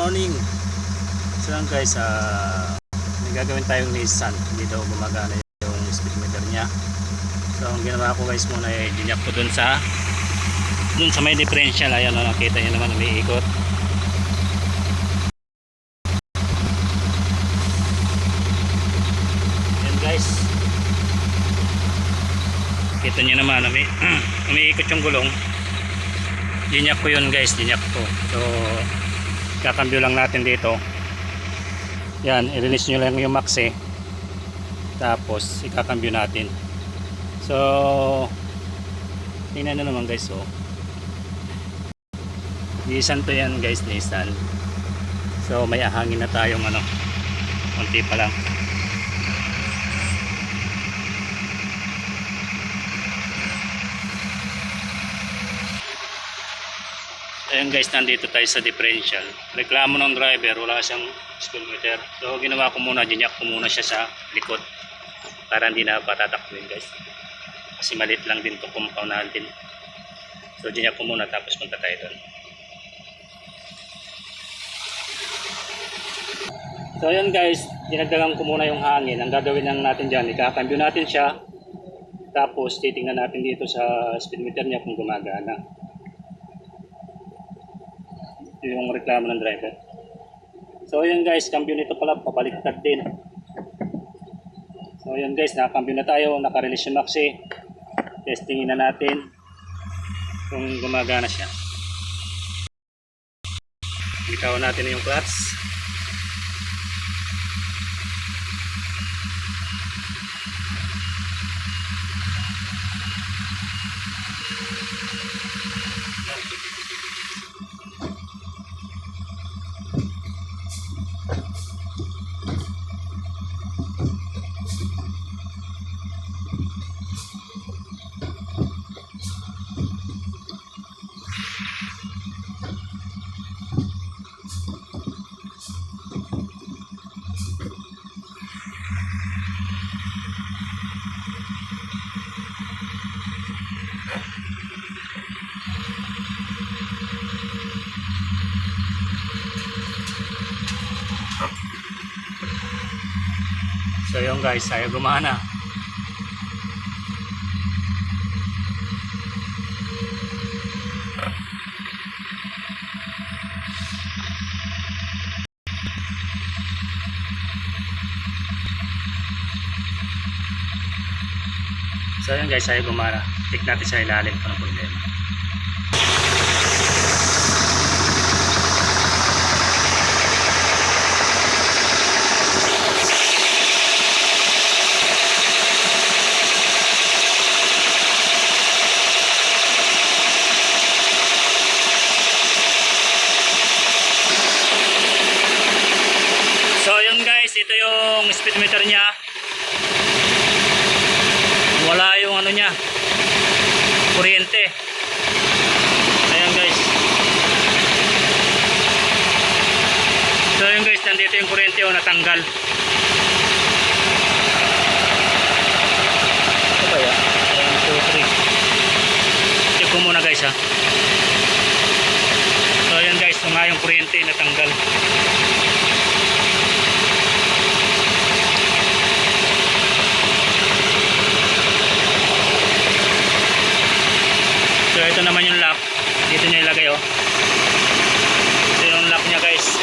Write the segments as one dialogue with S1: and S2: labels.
S1: morning. So lang guys, may gagawin tayong Nissan. Hindi daw gumagana yung speedometer niya. So ang ginawa ko guys muna ay dinyak ko dun sa may differential. Ayan o, nakita nyo naman umiikot. Ayan guys, kita nyo naman umiikot yung gulong. Dinyak ko yun guys, dinyak ko. So kakambyo lang natin dito. Yan, i-release nyo lang yung max tapos ikakambyo natin. So tingnan nyo naman guys. So Nissan to yan guys, Nissan. So may ahangin na tayong konti pa lang. Ayun guys, nandito tayo sa differential. Reklamo ng driver, wala siyang speedometer. So ginawa ko muna, dinyak ko muna siya sa likod para hindi na patatakbuhin guys. Kasi maliit lang din to compound natin. So dinyak ko muna tapos punta tayo doon. So ayun guys, dinagdagan ko muna yung hangin. Ang gagawin lang natin dyan, ikakambyo natin siya. Tapos titingnan natin dito sa speedometer niya kung gumagana. Yung reklamo ng driver. So ayan guys, cambio nito pala pabaliktad din. So ayan guys, nakakambyo na tayo, naka-release yung maxi. Testingin na natin kung gumagana siya. Bitawan natin yung clutch. So yun guys, ayaw gumana. So yun guys, ayaw gumana. Tik natin sa ilalim kung anong problema. Ito yung speedometer niya. Wala yung niya, kuryente. Ayan guys. So yun guys, nandito yung kuryente natanggal. Ito ba yan? 1, 2, 3. Check ko muna guys ha. So ayan guys, ito nga yung kuryente natanggal. So ito naman yung lock. Dito niya ilagay Ito yung lock niya guys.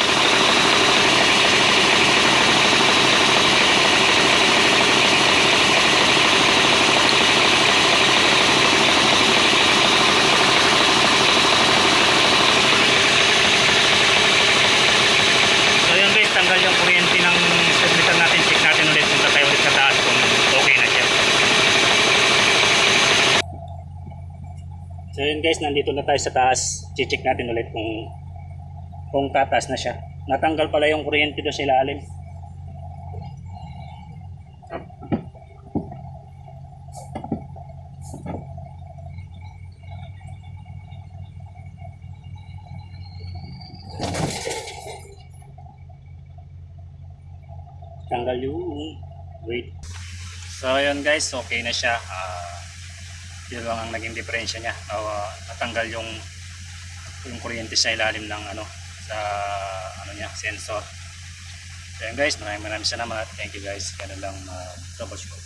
S1: So yun guys, tanggal yung kuryente ng speedometer natin. Check natin ulit. Punta tayo ulit sa taas kung okay na siya. So yun guys, nandito na tayo sa taas. Check natin ulit kung tataas na siya. Natanggal pala yung kuryente doon sa ilalim. Tanggal yung wait. So ayun guys, okay na siya. Yun lang ang naging diferensya niya. Natanggal yung kuryente sa ilalim ng sa niya, sensor. So yun guys, maraming salamat. Thank you guys. Ganun lang troubleshoot.